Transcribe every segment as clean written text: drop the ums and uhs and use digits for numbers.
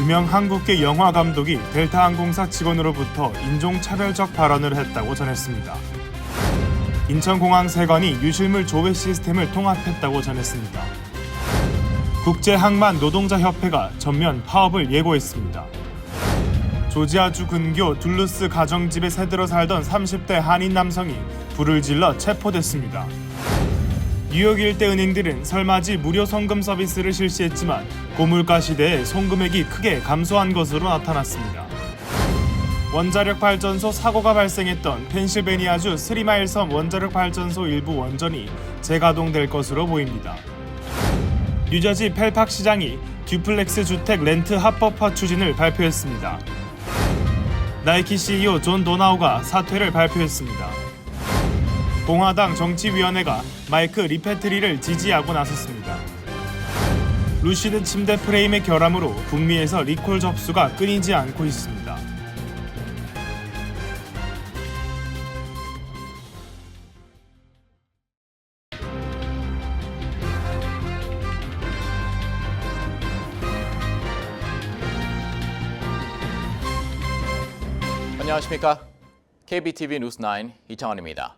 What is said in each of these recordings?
유명 한국계 영화 감독이 델타 항공사 직원으로부터 인종차별적 발언을 했다고 전했습니다. 인천공항 세관이 유실물 조회 시스템을 통합했다고 전했습니다. 국제항만 노동자협회가 전면 파업을 예고했습니다. 조지아주 근교 둘루스 가정집에 새들어 살던 30대 한인 남성이 불을 질러 체포됐습니다. 뉴욕 일대 은행들은 설맞이 무료 송금 서비스를 실시했지만 고물가 시대에 송금액이 크게 감소한 것으로 나타났습니다. 원자력 발전소 사고가 발생했던 펜실베니아주 스리마일 섬 원자력 발전소 일부 원전이 재가동될 것으로 보입니다. 뉴저지 펠팍 시장이 듀플렉스 주택 렌트 합법화 추진을 발표했습니다. 나이키 CEO 존 도나우가 사퇴를 발표했습니다. 공화당 정치위원회가 마이크 리페트리를 지지하고 나섰습니다. 루시드 침대 프레임의 결함으로 북미에서 리콜 접수가 끊이지 않고 있습니다. 안녕하십니까? KBTV 뉴스9 이창환입니다.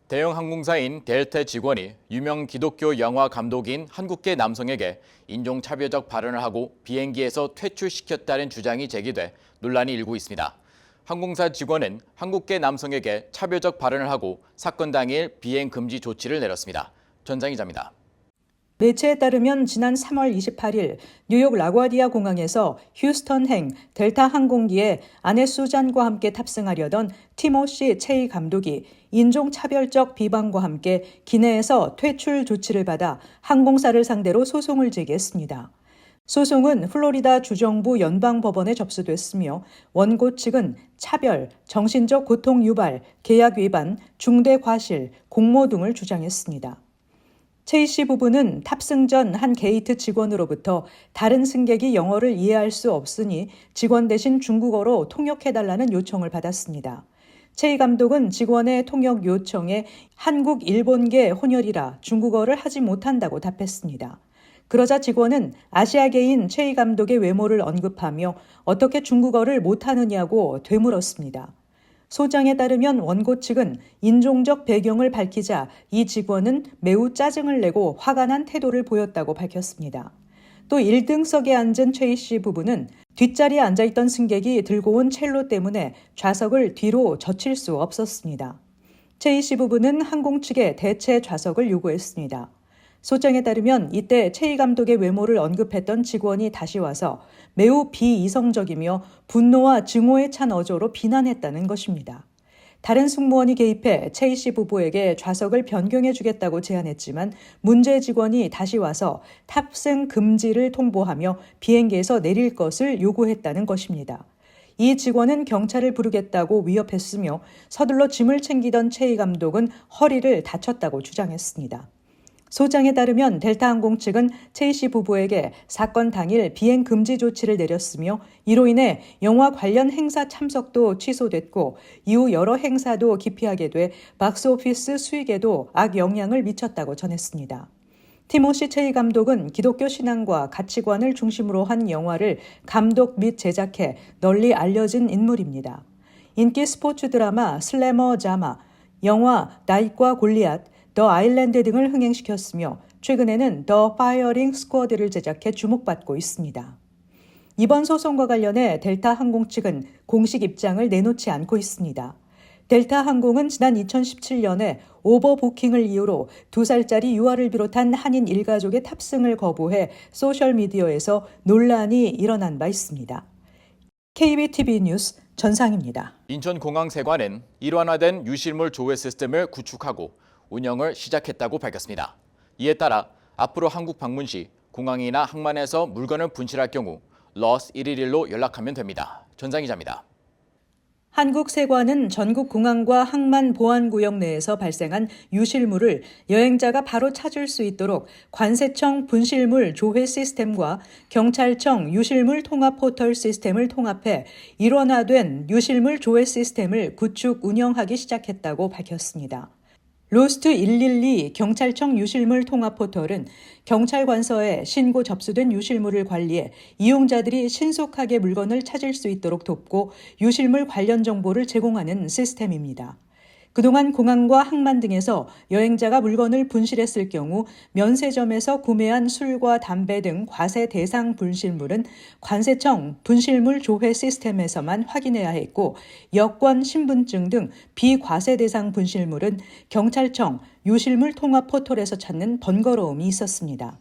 대형 항공사인 델타 직원이 유명 기독교 영화 감독인 한국계 남성에게 인종차별적 발언을 하고 비행기에서 퇴출시켰다는 주장이 제기돼 논란이 일고 있습니다. 항공사 직원은 한국계 남성에게 차별적 발언을 하고 사건 당일 비행 금지 조치를 내렸습니다. 전장 기자입니다. 매체에 따르면 지난 3월 28일 뉴욕 라과디아 공항에서 휴스턴행 델타 항공기에 아내 수잔과 함께 탑승하려던 티모시 체이 감독이 인종차별적 비방과 함께 기내에서 퇴출 조치를 받아 항공사를 상대로 소송을 제기했습니다. 소송은 플로리다 주정부 연방법원에 접수됐으며 원고 측은 차별, 정신적 고통 유발, 계약 위반, 중대 과실, 공모 등을 주장했습니다. 체이 씨 부부는 탑승 전 한 게이트 직원으로부터 다른 승객이 영어를 이해할 수 없으니 직원 대신 중국어로 통역해달라는 요청을 받았습니다. 체이 감독은 직원의 통역 요청에 한국 일본계 혼혈이라 중국어를 하지 못한다고 답했습니다. 그러자 직원은 아시아계인 체이 감독의 외모를 언급하며 어떻게 중국어를 못하느냐고 되물었습니다. 소장에 따르면 원고 측은 인종적 배경을 밝히자 이 직원은 매우 짜증을 내고 화가 난 태도를 보였다고 밝혔습니다. 또 1등석에 앉은 최희 씨 부부는 뒷자리에 앉아있던 승객이 들고 온 첼로 때문에 좌석을 뒤로 젖힐 수 없었습니다. 최희 씨 부부는 항공 측에 대체 좌석을 요구했습니다. 소장에 따르면 이때 체이 감독의 외모를 언급했던 직원이 다시 와서 매우 비이성적이며 분노와 증오에 찬 어조로 비난했다는 것입니다. 다른 승무원이 개입해 체이 씨 부부에게 좌석을 변경해 주겠다고 제안했지만 문제 직원이 다시 와서 탑승 금지를 통보하며 비행기에서 내릴 것을 요구했다는 것입니다. 이 직원은 경찰을 부르겠다고 위협했으며 서둘러 짐을 챙기던 체이 감독은 허리를 다쳤다고 주장했습니다. 소장에 따르면 델타항공 측은 체이 씨 부부에게 사건 당일 비행 금지 조치를 내렸으며 이로 인해 영화 관련 행사 참석도 취소됐고 이후 여러 행사도 기피하게 돼 박스오피스 수익에도 악영향을 미쳤다고 전했습니다. 티모시 체이 감독은 기독교 신앙과 가치관을 중심으로 한 영화를 감독 및 제작해 널리 알려진 인물입니다. 인기 스포츠 드라마 슬래머 자마, 영화 나잇과 골리앗, 더 아일랜드 등을 흥행시켰으며 최근에는 더 파이어링 스쿼드를 제작해 주목받고 있습니다. 이번 소송과 관련해 델타 항공 측은 공식 입장을 내놓지 않고 있습니다. 델타 항공은 지난 2017년에 오버부킹을 이유로 2살짜리 유아를 비롯한 한인 일가족의 탑승을 거부해 소셜미디어에서 논란이 일어난 바 있습니다. KBTV 뉴스 전상입니다. 인천공항세관은 일원화된 유실물 조회 시스템을 구축하고 운영을 시작했다고 밝혔습니다. 이에 따라 앞으로 한국 방문 시 공항이나 항만에서 물건을 분실할 경우 러스 111로 연락하면 됩니다. 전상 기자입니다. 한국세관은 전국 공항과 항만 보안구역 내에서 발생한 유실물을 여행자가 바로 찾을 수 있도록 관세청 분실물 조회 시스템과 경찰청 유실물 통합 포털 시스템을 통합해 일원화된 유실물 조회 시스템을 구축 운영하기 시작했다고 밝혔습니다. 로스트 112 경찰청 유실물 통합 포털은 경찰관서에 신고 접수된 유실물을 관리해 이용자들이 신속하게 물건을 찾을 수 있도록 돕고 유실물 관련 정보를 제공하는 시스템입니다. 그동안 공항과 항만 등에서 여행자가 물건을 분실했을 경우 면세점에서 구매한 술과 담배 등 과세 대상 분실물은 관세청 분실물 조회 시스템에서만 확인해야 했고 여권, 신분증 등 비과세 대상 분실물은 경찰청 유실물 통합 포털에서 찾는 번거로움이 있었습니다.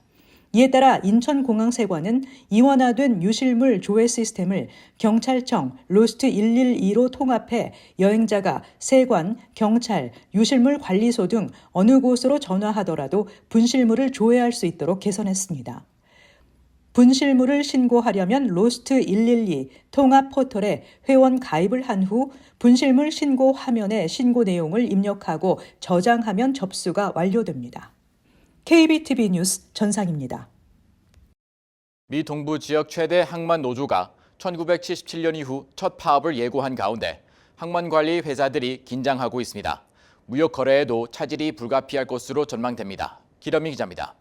이에 따라 인천공항세관은 이원화된 유실물 조회 시스템을 경찰청 로스트 112로 통합해 여행자가 세관, 경찰, 유실물 관리소 등 어느 곳으로 전화하더라도 분실물을 조회할 수 있도록 개선했습니다. 분실물을 신고하려면 로스트 112 통합 포털에 회원 가입을 한 후 분실물 신고 화면에 신고 내용을 입력하고 저장하면 접수가 완료됩니다. KBTV 뉴스 전상입니다. 미 동부 지역 최대 항만 노조가 1977년 이후 첫 파업을 예고한 가운데 항만 관리 회사들이 긴장하고 있습니다. 무역 거래에도 차질이 불가피할 것으로 전망됩니다. 기러미 기자입니다.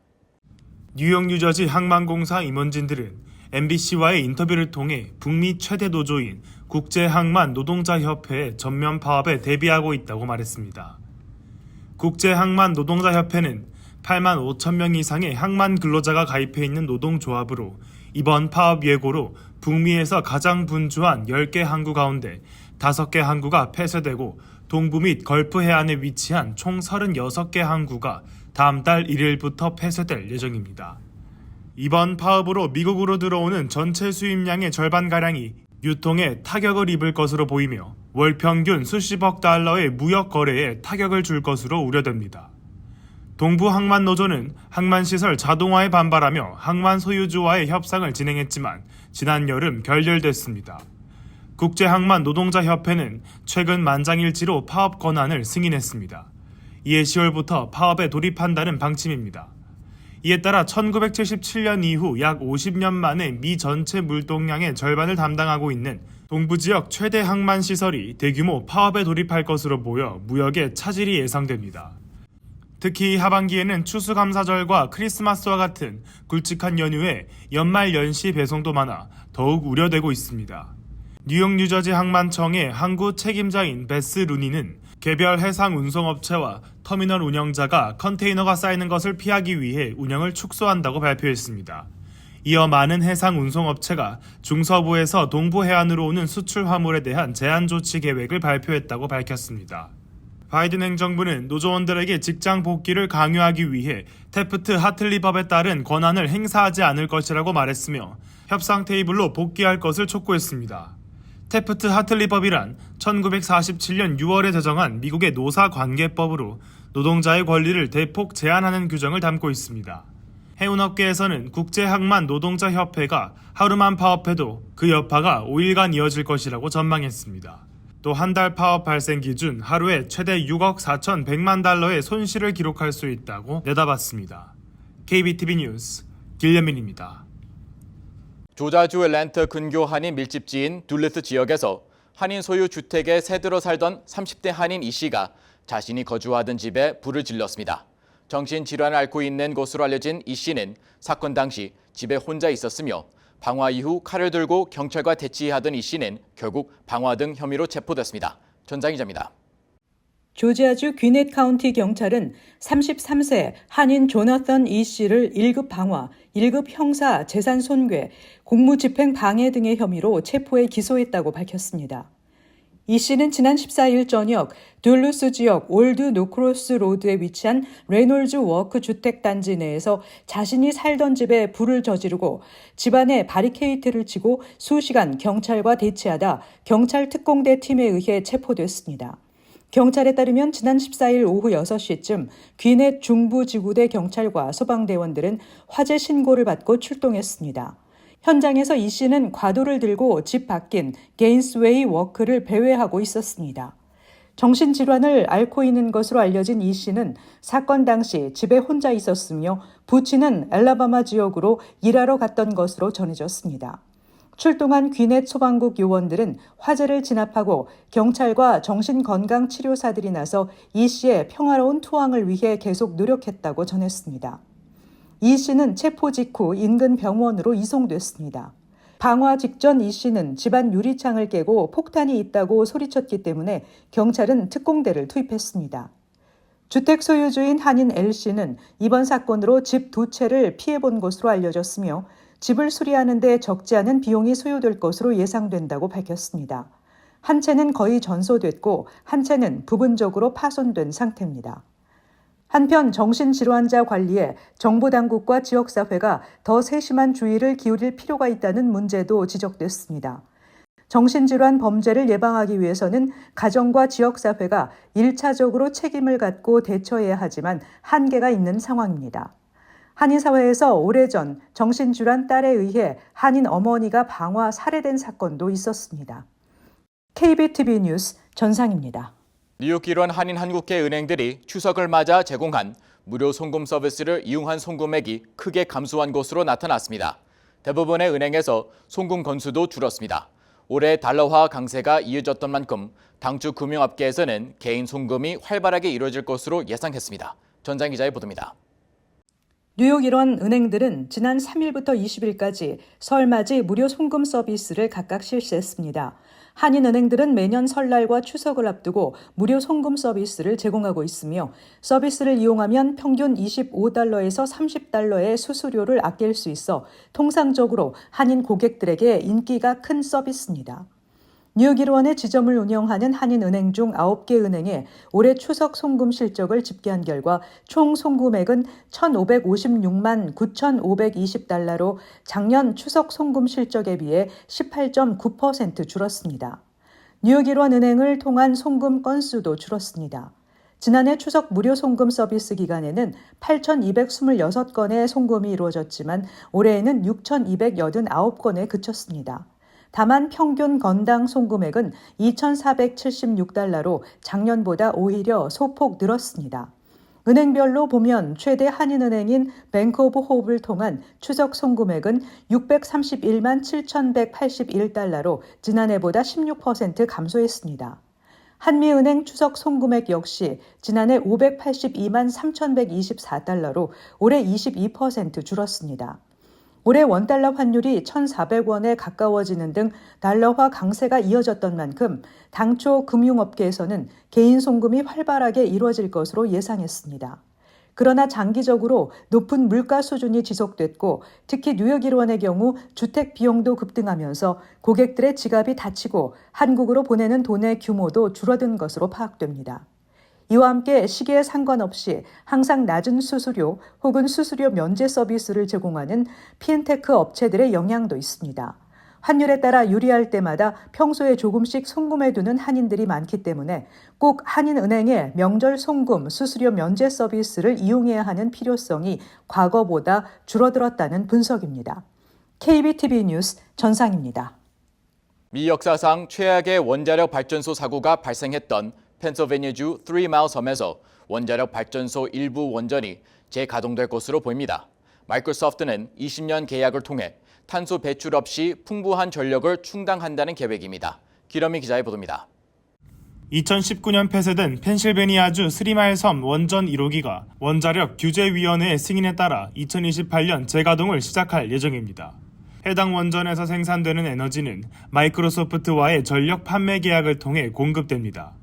뉴욕 뉴저지 항만공사 임원진들은 MBC와의 인터뷰를 통해 북미 최대 노조인 국제항만 노동자협회의 전면 파업에 대비하고 있다고 말했습니다. 국제항만 노동자협회는 8만 5천 명 이상의 항만 근로자가 가입해 있는 노동조합으로 이번 파업 예고로 북미에서 가장 분주한 10개 항구 가운데 5개 항구가 폐쇄되고 동부 및 걸프 해안에 위치한 총 36개 항구가 다음 달 1일부터 폐쇄될 예정입니다. 이번 파업으로 미국으로 들어오는 전체 수입량의 절반가량이 유통에 타격을 입을 것으로 보이며 월 평균 수십억 달러의 무역 거래에 타격을 줄 것으로 우려됩니다. 동부 항만 노조는 항만시설 자동화에 반발하며 항만 소유주와의 협상을 진행했지만 지난 여름 결렬됐습니다. 국제항만 노동자협회는 최근 만장일치로 파업 권한을 승인했습니다. 이에 10월부터 파업에 돌입한다는 방침입니다. 이에 따라 1977년 이후 약 50년 만에 미 전체 물동량의 절반을 담당하고 있는 동부지역 최대 항만시설이 대규모 파업에 돌입할 것으로 보여 무역에 차질이 예상됩니다. 특히 하반기에는 추수감사절과 크리스마스와 같은 굵직한 연휴에 연말 연시 배송도 많아 더욱 우려되고 있습니다. 뉴욕 뉴저지 항만청의 항구 책임자인 베스 루니는 개별 해상 운송업체와 터미널 운영자가 컨테이너가 쌓이는 것을 피하기 위해 운영을 축소한다고 발표했습니다. 이어 많은 해상 운송업체가 중서부에서 동부 해안으로 오는 수출 화물에 대한 제한 조치 계획을 발표했다고 밝혔습니다. 바이든 행정부는 노조원들에게 직장 복귀를 강요하기 위해 태프트 하틀리법에 따른 권한을 행사하지 않을 것이라고 말했으며 협상 테이블로 복귀할 것을 촉구했습니다. 태프트 하틀리법이란 1947년 6월에 제정한 미국의 노사관계법으로 노동자의 권리를 대폭 제한하는 규정을 담고 있습니다. 해운업계에서는 국제항만 노동자협회가 하루만 파업해도 그 여파가 5일간 이어질 것이라고 전망했습니다. 또 한 달 파업 발생 기준 하루에 최대 6억 4,100만 달러의 손실을 기록할 수 있다고 내다봤습니다. KBTV 뉴스 길레민입니다. 조자주 애틀랜타 근교 한인 밀집지인 둘리스 지역에서 한인 소유 주택에 새들어 살던 30대 한인 이 씨가 자신이 거주하던 집에 불을 질렀습니다. 정신질환을 앓고 있는 것으로 알려진 이 씨는 사건 당시 집에 혼자 있었으며 방화 이후 칼을 들고 경찰과 대치하던 이 씨는 결국 방화 등 혐의로 체포됐습니다. 전장 기자입니다. 조지아주 귀넷 카운티 경찰은 33세 한인 조나선 이 씨를 1급 방화, 1급 형사 재산 손괴, 공무집행 방해 등의 혐의로 체포해 기소했다고 밝혔습니다. 이 씨는 지난 14일 저녁 둘루스 지역 올드 노크로스 로드에 위치한 레놀즈 워크 주택단지 내에서 자신이 살던 집에 불을 저지르고 집안에 바리케이트를 치고 수시간 경찰과 대치하다 경찰 특공대 팀에 의해 체포됐습니다. 경찰에 따르면 지난 14일 오후 6시쯤 귀넷 중부지구대 경찰과 소방대원들은 화재 신고를 받고 출동했습니다. 현장에서 이 씨는 과도를 들고 집 밖인 게인스웨이 워크를 배회하고 있었습니다. 정신질환을 앓고 있는 것으로 알려진 이 씨는 사건 당시 집에 혼자 있었으며 부친은 엘라바마 지역으로 일하러 갔던 것으로 전해졌습니다. 출동한 귀넷 소방국 요원들은 화재를 진압하고 경찰과 정신건강치료사들이 나서 이 씨의 평화로운 투항을 위해 계속 노력했다고 전했습니다. 이 씨는 체포 직후 인근 병원으로 이송됐습니다. 방화 직전 이 씨는 집안 유리창을 깨고 폭탄이 있다고 소리쳤기 때문에 경찰은 특공대를 투입했습니다. 주택 소유주인 한인 L 씨는 이번 사건으로 집 2채를 피해본 것으로 알려졌으며 집을 수리하는 데 적지 않은 비용이 소요될 것으로 예상된다고 밝혔습니다. 한 채는 거의 전소됐고 한 채는 부분적으로 파손된 상태입니다. 한편 정신질환자 관리에 정부당국과 지역사회가 더 세심한 주의를 기울일 필요가 있다는 문제도 지적됐습니다. 정신질환 범죄를 예방하기 위해서는 가정과 지역사회가 1차적으로 책임을 갖고 대처해야 하지만 한계가 있는 상황입니다. 한인사회에서 오래전 정신질환 딸에 의해 한인 어머니가 방화 살해된 사건도 있었습니다. KBTV 뉴스 전상입니다. 뉴욕 일원 한인 한국계 은행들이 추석을 맞아 제공한 무료 송금 서비스를 이용한 송금액이 크게 감소한 것으로 나타났습니다. 대부분의 은행에서 송금 건수도 줄었습니다. 올해 달러화 강세가 이어졌던 만큼 당초 금융업계에서는 개인 송금이 활발하게 이루어질 것으로 예상했습니다. 전장 기자의 보도입니다. 뉴욕 일원 은행들은 지난 3일부터 20일까지 설맞이 무료 송금 서비스를 각각 실시했습니다. 한인은행들은 매년 설날과 추석을 앞두고 무료 송금 서비스를 제공하고 있으며 서비스를 이용하면 평균 25달러에서 30달러의 수수료를 아낄 수 있어 통상적으로 한인 고객들에게 인기가 큰 서비스입니다. 뉴욕 일원의 지점을 운영하는 한인은행 중 9개 은행에 올해 추석 송금 실적을 집계한 결과 총 송금액은 1,556만 9,520달러로 작년 추석 송금 실적에 비해 18.9% 줄었습니다. 뉴욕 일원 은행을 통한 송금 건수도 줄었습니다. 지난해 추석 무료 송금 서비스 기간에는 8,226건의 송금이 이루어졌지만 올해에는 6,289건에 그쳤습니다. 다만 평균 건당 송금액은 2,476달러로 작년보다 오히려 소폭 늘었습니다. 은행별로 보면 최대 한인은행인 뱅크 오브 호흡을 통한 추석 송금액은 631만 7,181달러로 지난해보다 16% 감소했습니다. 한미은행 추석 송금액 역시 지난해 582만 3,124달러로 올해 22% 줄었습니다. 올해 원달러 환율이 1,400원에 가까워지는 등 달러화 강세가 이어졌던 만큼 당초 금융업계에서는 개인 송금이 활발하게 이루어질 것으로 예상했습니다. 그러나 장기적으로 높은 물가 수준이 지속됐고 특히 뉴욕 일원의 경우 주택 비용도 급등하면서 고객들의 지갑이 닫히고 한국으로 보내는 돈의 규모도 줄어든 것으로 파악됩니다. 이와 함께 시기에 상관없이 항상 낮은 수수료 혹은 수수료 면제 서비스를 제공하는 핀테크 업체들의 영향도 있습니다. 환율에 따라 유리할 때마다 평소에 조금씩 송금해두는 한인들이 많기 때문에 꼭 한인은행의 명절 송금 수수료 면제 서비스를 이용해야 하는 필요성이 과거보다 줄어들었다는 분석입니다. KBTV 뉴스 전상입니다. 미 역사상 최악의 원자력 발전소 사고가 발생했던 펜실베니아주 3마일 섬에서 원자력 발전소 일부 원전이 재가동될 것으로 보입니다. 마이크로소프트는 20년 계약을 통해 탄소 배출 없이 풍부한 전력을 충당한다는 계획입니다. 기러미 기자의 보도입니다. 2019년 폐쇄된 펜실베니아주 3마일 섬 원전 1호기가 원자력 규제위원회의 승인에 따라 2028년 재가동을 시작할 예정입니다. 해당 원전에서 생산되는 에너지는 마이크로소프트와의 전력 판매 계약을 통해 공급됩니다.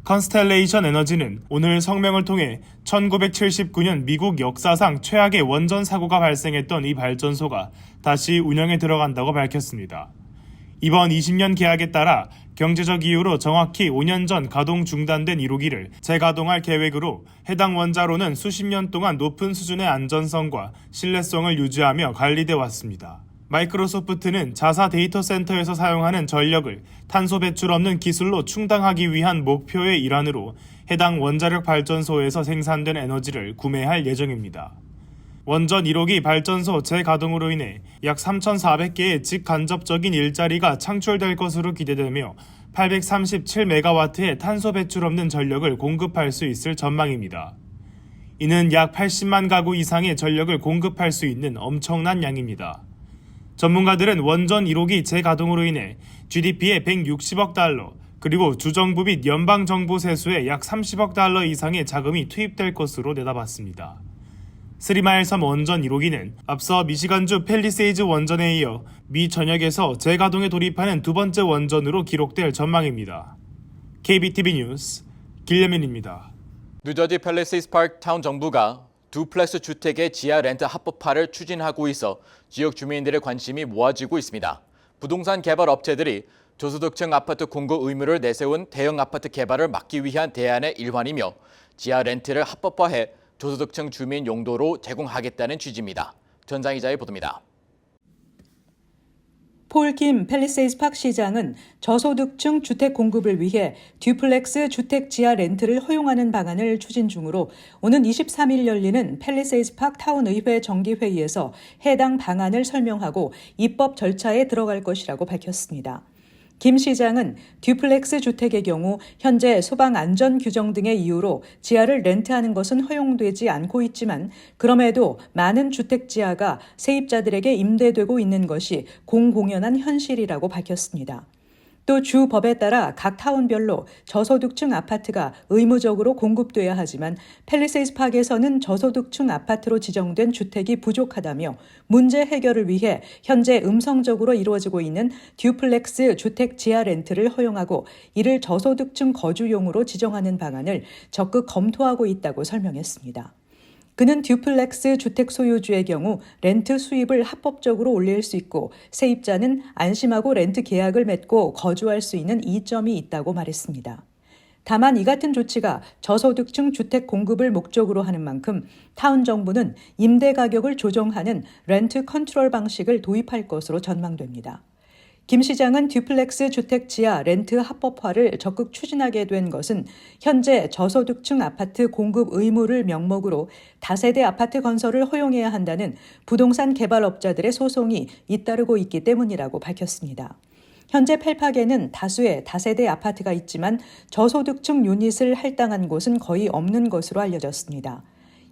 컨스텔레이션 에너지는 오늘 성명을 통해 1979년 미국 역사상 최악의 원전 사고가 발생했던 이 발전소가 다시 운영에 들어간다고 밝혔습니다. 이번 20년 계약에 따라 경제적 이유로 정확히 5년 전 가동 중단된 1호기를 재가동할 계획으로 해당 원자로는 수십 년 동안 높은 수준의 안전성과 신뢰성을 유지하며 관리돼 왔습니다. 마이크로소프트는 자사 데이터 센터에서 사용하는 전력을 탄소 배출 없는 기술로 충당하기 위한 목표의 일환으로 해당 원자력 발전소에서 생산된 에너지를 구매할 예정입니다. 원전 1호기 발전소 재가동으로 인해 약 3,400개의 직간접적인 일자리가 창출될 것으로 기대되며 837메가와트의 탄소 배출 없는 전력을 공급할 수 있을 전망입니다. 이는 약 80만 가구 이상의 전력을 공급할 수 있는 엄청난 양입니다. 전문가들은 원전 1호기 재가동으로 인해 GDP의 160억 달러, 그리고 주정부 및 연방정부 세수에 약 30억 달러 이상의 자금이 투입될 것으로 내다봤습니다. 스리마일 섬 원전 1호기는 앞서 미시간주 팰리세이즈 원전에 이어 미 전역에서 재가동에 돌입하는 두 번째 원전으로 기록될 전망입니다. KBTV 뉴스 길레민입니다. 뉴저지 팰리세이즈 파크 타운 정부가 두플렉스 주택의 지하 렌트 합법화를 추진하고 있어 지역 주민들의 관심이 모아지고 있습니다. 부동산 개발 업체들이 저소득층 아파트 공급 의무를 내세운 대형 아파트 개발을 막기 위한 대안의 일환이며 지하 렌트를 합법화해 저소득층 주민 용도로 제공하겠다는 취지입니다. 전장 기자의 보도입니다. 폴 김 팰리세이즈 파크 시장은 저소득층 주택 공급을 위해 듀플렉스 주택 지하 렌트를 허용하는 방안을 추진 중으로 오는 23일 열리는 팰리세이즈 파크 타운 의회 정기회의에서 해당 방안을 설명하고 입법 절차에 들어갈 것이라고 밝혔습니다. 김 시장은 듀플렉스 주택의 경우 현재 소방 안전 규정 등의 이유로 지하를 렌트하는 것은 허용되지 않고 있지만 그럼에도 많은 주택 지하가 세입자들에게 임대되고 있는 것이 공공연한 현실이라고 밝혔습니다. 또 주 법에 따라 각 타운별로 저소득층 아파트가 의무적으로 공급돼야 하지만 팰리세이즈 파크에서는 저소득층 아파트로 지정된 주택이 부족하다며 문제 해결을 위해 현재 음성적으로 이루어지고 있는 듀플렉스 주택 지하 렌트를 허용하고 이를 저소득층 거주용으로 지정하는 방안을 적극 검토하고 있다고 설명했습니다. 그는 듀플렉스 주택 소유주의 경우 렌트 수입을 합법적으로 올릴 수 있고 세입자는 안심하고 렌트 계약을 맺고 거주할 수 있는 이점이 있다고 말했습니다. 다만 이 같은 조치가 저소득층 주택 공급을 목적으로 하는 만큼 타운 정부는 임대 가격을 조정하는 렌트 컨트롤 방식을 도입할 것으로 전망됩니다. 김 시장은 듀플렉스 주택 지하 렌트 합법화를 적극 추진하게 된 것은 현재 저소득층 아파트 공급 의무를 명목으로 다세대 아파트 건설을 허용해야 한다는 부동산 개발업자들의 소송이 잇따르고 있기 때문이라고 밝혔습니다. 현재 펠팍에는 다수의 다세대 아파트가 있지만 저소득층 유닛을 할당한 곳은 거의 없는 것으로 알려졌습니다.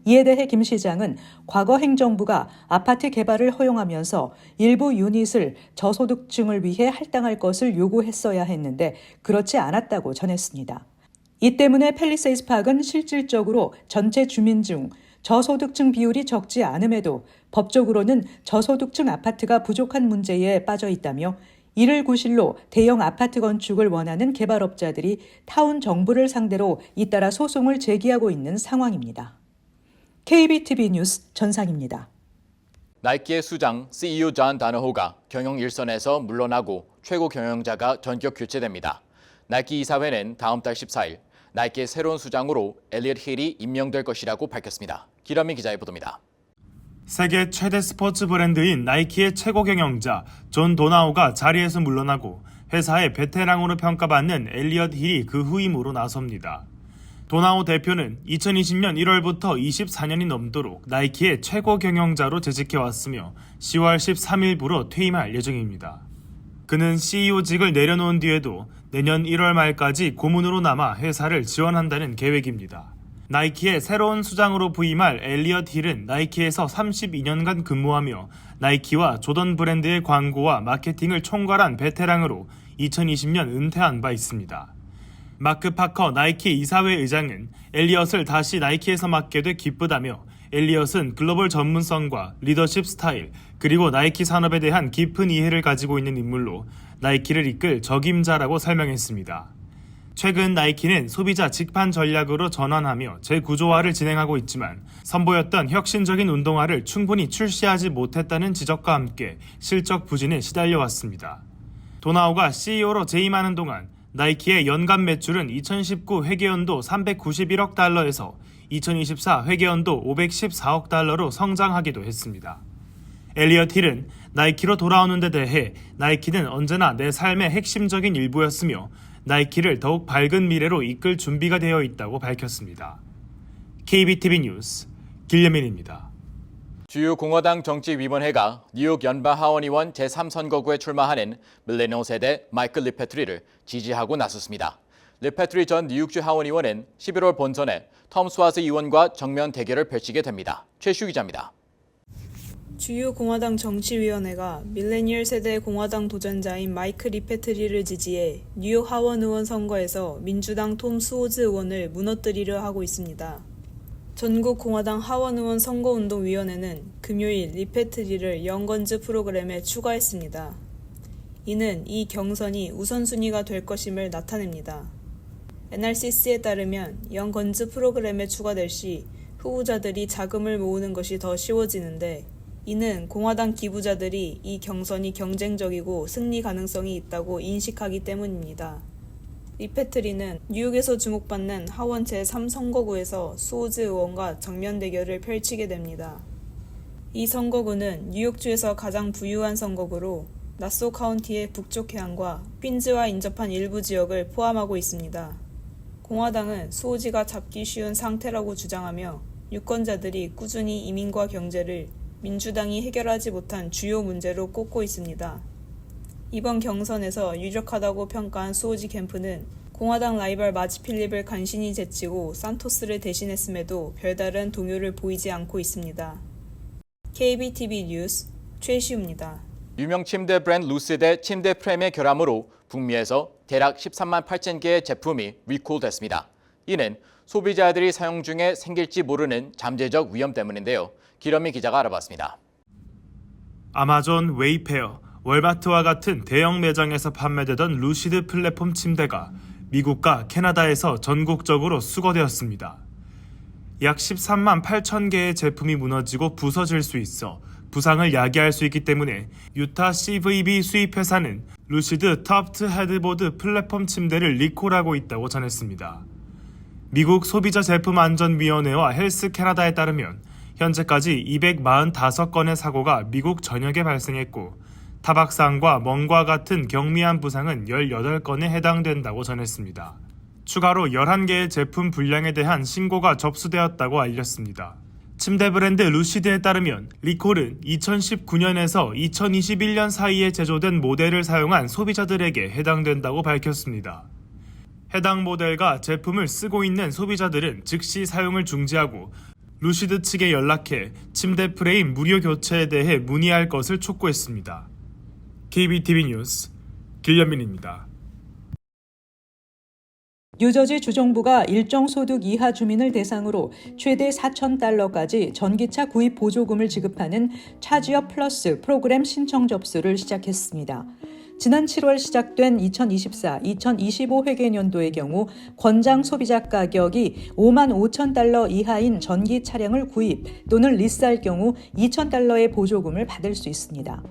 이에 대해 김 시장은 과거 행정부가 아파트 개발을 허용하면서 일부 유닛을 저소득층을 위해 할당할 것을 요구했어야 했는데 그렇지 않았다고 전했습니다. 이 때문에 팰리세이즈 파크는 실질적으로 전체 주민 중 저소득층 비율이 적지 않음에도 법적으로는 저소득층 아파트가 부족한 문제에 빠져 있다며 이를 구실로 대형 아파트 건축을 원하는 개발업자들이 타운 정부를 상대로 잇따라 소송을 제기하고 있는 상황입니다. KBTV 뉴스 전상입니다. 나이키의 수장 CEO 존 다너호가 경영 일선에서 물러나고 최고 경영자가 전격 교체됩니다. 나이키 이사회는 다음 달 14일 나이키의 새로운 수장으로 엘리엇 힐이 임명될 것이라고 밝혔습니다. 기라미 기자의 보도입니다. 세계 최대 스포츠 브랜드인 나이키의 최고 경영자 존 도나호가 자리에서 물러나고 회사의 베테랑으로 평가받는 엘리엇 힐이 그 후임으로 나섭니다. 도나호 대표는 2020년 1월부터 24년이 넘도록 나이키의 최고 경영자로 재직해왔으며 10월 13일부로 퇴임할 예정입니다. 그는 CEO직을 내려놓은 뒤에도 내년 1월 말까지 고문으로 남아 회사를 지원한다는 계획입니다. 나이키의 새로운 수장으로 부임할 엘리엇 힐은 나이키에서 32년간 근무하며 나이키와 조던 브랜드의 광고와 마케팅을 총괄한 베테랑으로 2020년 은퇴한 바 있습니다. 마크 파커 나이키 이사회 의장은 엘리엇을 다시 나이키에서 맡게 돼 기쁘다며 엘리엇은 글로벌 전문성과 리더십 스타일 그리고 나이키 산업에 대한 깊은 이해를 가지고 있는 인물로 나이키를 이끌 적임자라고 설명했습니다. 최근 나이키는 소비자 직판 전략으로 전환하며 재구조화를 진행하고 있지만 선보였던 혁신적인 운동화를 충분히 출시하지 못했다는 지적과 함께 실적 부진에 시달려왔습니다. 도나호가 CEO로 재임하는 동안 나이키의 연간 매출은 2019 회계연도 391억 달러에서 2024 회계연도 514억 달러로 성장하기도 했습니다. 엘리엇 힐은 나이키로 돌아오는 데 대해 나이키는 언제나 내 삶의 핵심적인 일부였으며 나이키를 더욱 밝은 미래로 이끌 준비가 되어 있다고 밝혔습니다. KBTV 뉴스 길레민입니다. 주요 공화당 정치위원회가 뉴욕 연방하원의원 제3선거구에 출마하는 밀레니얼 세대 마이클 리패트리를 지지하고 나섰습니다. 리패트리 전 뉴욕주 하원의원은 11월 본선에 톰 스와즈 의원과 정면 대결을 펼치게 됩니다. 최슈 기자입니다. 주요 공화당 정치위원회가 밀레니얼 세대 공화당 도전자인 마이크 리페트리를 지지해 뉴욕 하원 의원 선거에서 민주당 톰 수오즈 의원을 무너뜨리려 하고 있습니다. 전국 공화당 하원 의원 선거운동위원회는 금요일 리페트리를 영건즈 프로그램에 추가했습니다. 이는 이 경선이 우선순위가 될 것임을 나타냅니다. NRCC에 따르면 영건즈 프로그램에 추가될 시 후보자들이 자금을 모으는 것이 더 쉬워지는데 이는 공화당 기부자들이 이 경선이 경쟁적이고 승리 가능성이 있다고 인식하기 때문입니다. 리페트리는 뉴욕에서 주목받는 하원 제3선거구에서 수오즈 의원과 정면 대결을 펼치게 됩니다. 이 선거구는 뉴욕주에서 가장 부유한 선거구로 나소 카운티의 북쪽 해안과 퀸즈와 인접한 일부 지역을 포함하고 있습니다. 공화당은 수오지가 잡기 쉬운 상태라고 주장하며 유권자들이 꾸준히 이민과 경제를 민주당이 해결하지 못한 주요 문제로 꼽고 있습니다. 이번 경선에서 유력하다고 평가한 수오지 캠프는 공화당 라이벌 마지 필립을 간신히 제치고 산토스를 대신했음에도 별다른 동요를 보이지 않고 있습니다. KBTV 뉴스 최시우입니다. 유명 침대 브랜드 루시드의 침대 프레임의 결함으로 북미에서 대략 13만 8천 개의 제품이 리콜됐습니다. 이는 소비자들이 사용 중에 생길지 모르는 잠재적 위험 때문인데요. 기러미 기자가 알아봤습니다. 아마존, 웨이페어, 월마트와 같은 대형 매장에서 판매되던 루시드 플랫폼 침대가 미국과 캐나다에서 전국적으로 수거되었습니다. 약 13만 8천 개의 제품이 무너지고 부서질 수 있어 부상을 야기할 수 있기 때문에 유타 CVB 수입회사는 루시드 터프트 헤드보드 플랫폼 침대를 리콜하고 있다고 전했습니다. 미국 소비자제품안전위원회와 헬스 캐나다에 따르면 현재까지 245건의 사고가 미국 전역에 발생했고 타박상과 멍과 같은 경미한 부상은 18건에 해당된다고 전했습니다. 추가로 11개의 제품 불량에 대한 신고가 접수되었다고 알렸습니다. 침대 브랜드 루시드에 따르면 리콜은 2019년에서 2021년 사이에 제조된 모델을 사용한 소비자들에게 해당된다고 밝혔습니다. 해당 모델과 제품을 쓰고 있는 소비자들은 즉시 사용을 중지하고 루시드 측에 연락해 침대 프레임 무료 교체에 대해 문의할 것을 촉구했습니다. KBTV 뉴스 길현민입니다. 뉴저지 주정부가 일정 소득 이하 주민을 대상으로 최대 $4,000까지 전기차 구입 보조금을 지급하는 차지업 플러스 프로그램 신청 접수를 시작했습니다. 지난 7월 시작된 2024-2025 회계년도의 경우 권장 소비자 가격이 $55,000 이하인 전기 차량을 구입 또는 리스할 경우 $2,000의 보조금을 받을 수 있습니다.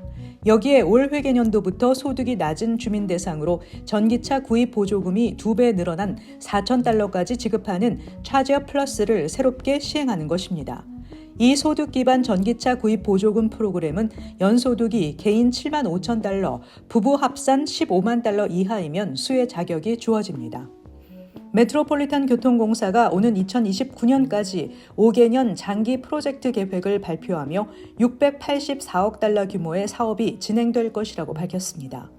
여기에 올 회계년도부터 소득이 낮은 주민 대상으로 전기차 구입 보조금이 2배 늘어난 $4,000까지 지급하는 차지업 플러스를 새롭게 시행하는 것입니다. 이 소득 기반 전기차 구입 보조금 프로그램은 연소득이 개인 $75,000, 부부 합산 $150,000 이하이면 수혜 자격이 주어집니다. 메트로폴리탄 교통공사가 오는 2029년까지 5개년 장기 프로젝트 계획을 발표하며 $684억 규모의 사업이 진행될 것이라고 밝혔습니다.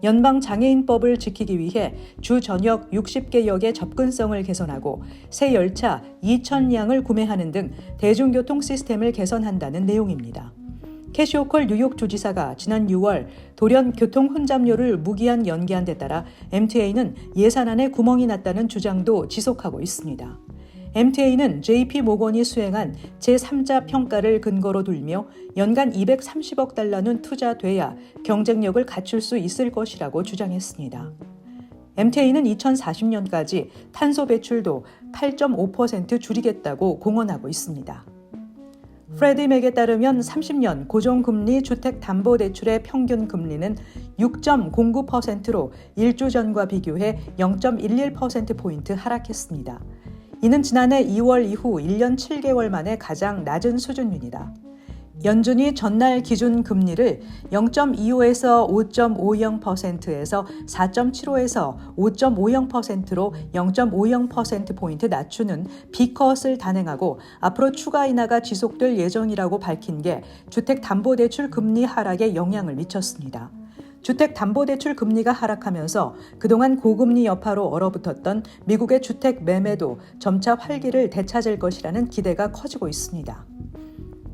연방장애인법을 지키기 위해 주 전역 60개 역의 접근성을 개선하고 새 열차 2,000량을 구매하는 등 대중교통 시스템을 개선한다는 내용입니다. 캐시 호컬 뉴욕 주지사가 지난 6월 돌연 교통 혼잡료를 무기한 연기한 데 따라 MTA는 예산안에 구멍이 났다는 주장도 지속하고 있습니다. MTA는 JP 모건이 수행한 제3자 평가를 근거로 들며 연간 $230억 투자돼야 경쟁력을 갖출 수 있을 것이라고 주장했습니다. MTA는 2040년까지 탄소 배출도 8.5% 줄이겠다고 공언하고 있습니다. 프레디 맥에 따르면 30년 고정금리 주택담보대출의 평균 금리는 6.09%로 1주 전과 비교해 0.11%포인트 하락했습니다. 이는 지난해 2월 이후 1년 7개월 만에 가장 낮은 수준입니다. 연준이 전날 기준 금리를 0.25에서 5.50%에서 4.75에서 5.50%로 0.50%포인트 낮추는 B컷을 단행하고 앞으로 추가 인하가 지속될 예정이라고 밝힌 게 주택담보대출 금리 하락에 영향을 미쳤습니다. 주택담보대출 금리가 하락하면서 그동안 고금리 여파로 얼어붙었던 미국의 주택 매매도 점차 활기를 되찾을 것이라는 기대가 커지고 있습니다.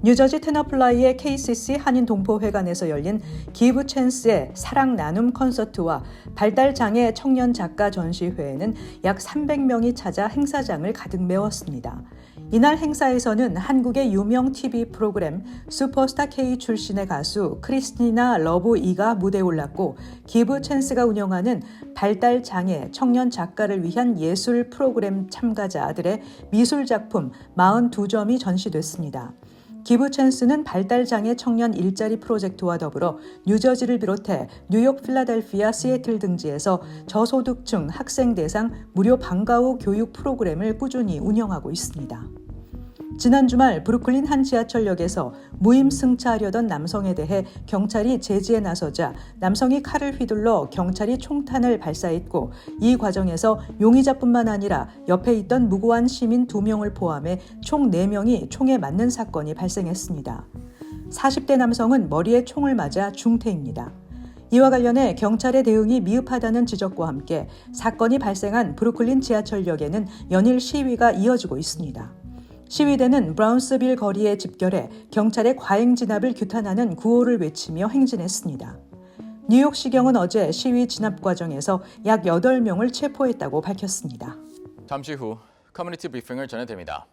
뉴저지 테너플라이의 KCC 한인동포회관에서 열린 기브 찬스의 사랑 나눔 콘서트와 발달장애 청년 작가 전시회에는 약 300명이 찾아 행사장을 가득 메웠습니다. 이날 행사에서는 한국의 유명 TV 프로그램 슈퍼스타 K 출신의 가수 크리스티나 러브 이가 무대에 올랐고 기브 찬스가 운영하는 발달장애 청년 작가를 위한 예술 프로그램 참가자들의 미술 작품 42점이 전시됐습니다. 기브 찬스는 발달장애 청년 일자리 프로젝트와 더불어 뉴저지를 비롯해 뉴욕, 필라델피아, 시애틀 등지에서 저소득층 학생 대상 무료 방과 후 교육 프로그램을 꾸준히 운영하고 있습니다. 지난 주말 브루클린 한 지하철역에서 무임승차하려던 남성에 대해 경찰이 제지에 나서자 남성이 칼을 휘둘러 경찰이 총탄을 발사했고 이 과정에서 용의자뿐만 아니라 옆에 있던 무고한 시민 2명을 포함해 총 4명이 총에 맞는 사건이 발생했습니다. 40대 남성은 머리에 총을 맞아 중태입니다. 이와 관련해 경찰의 대응이 미흡하다는 지적과 함께 사건이 발생한 브루클린 지하철역에는 연일 시위가 이어지고 있습니다. 시위대는 브라운스빌 거리에 집결해 경찰의 과잉 진압을 규탄하는 구호를 외치며 행진했습니다. 뉴욕시경은 어제 시위 진압 과정에서 약 8명을 체포했다고 밝혔습니다. 잠시 후 커뮤니티 브리핑을 전해드립니다.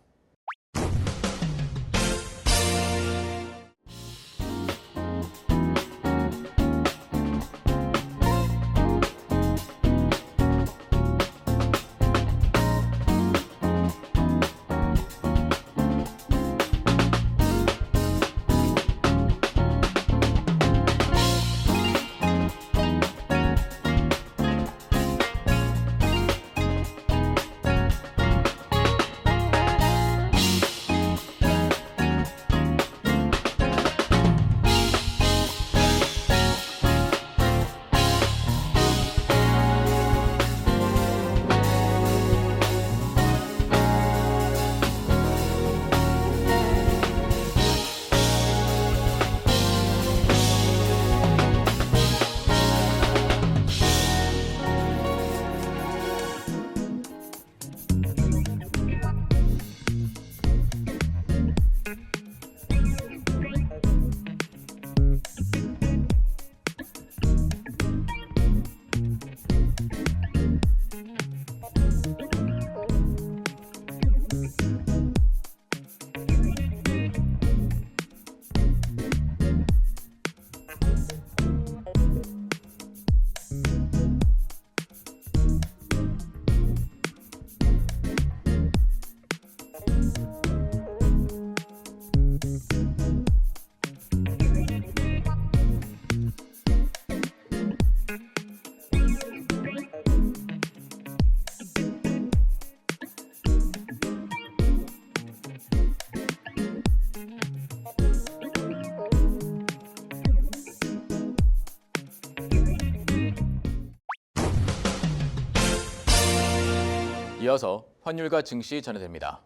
이어서 환율과 증시 전해드립니다.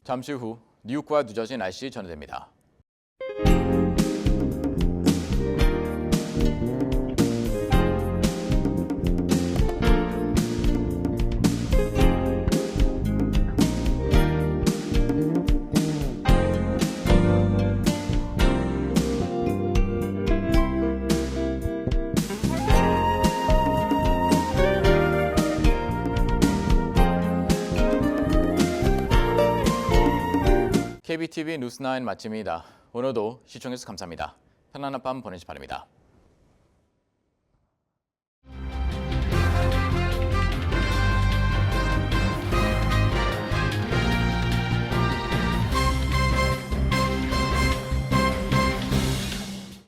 잠시 후 뉴욕과 뉴저지 날씨 전해드립니다. KBTV 뉴스9 마칩니다. 오늘도 시청해주셔서 감사합니다. 편안한 밤 보내시 바랍니다.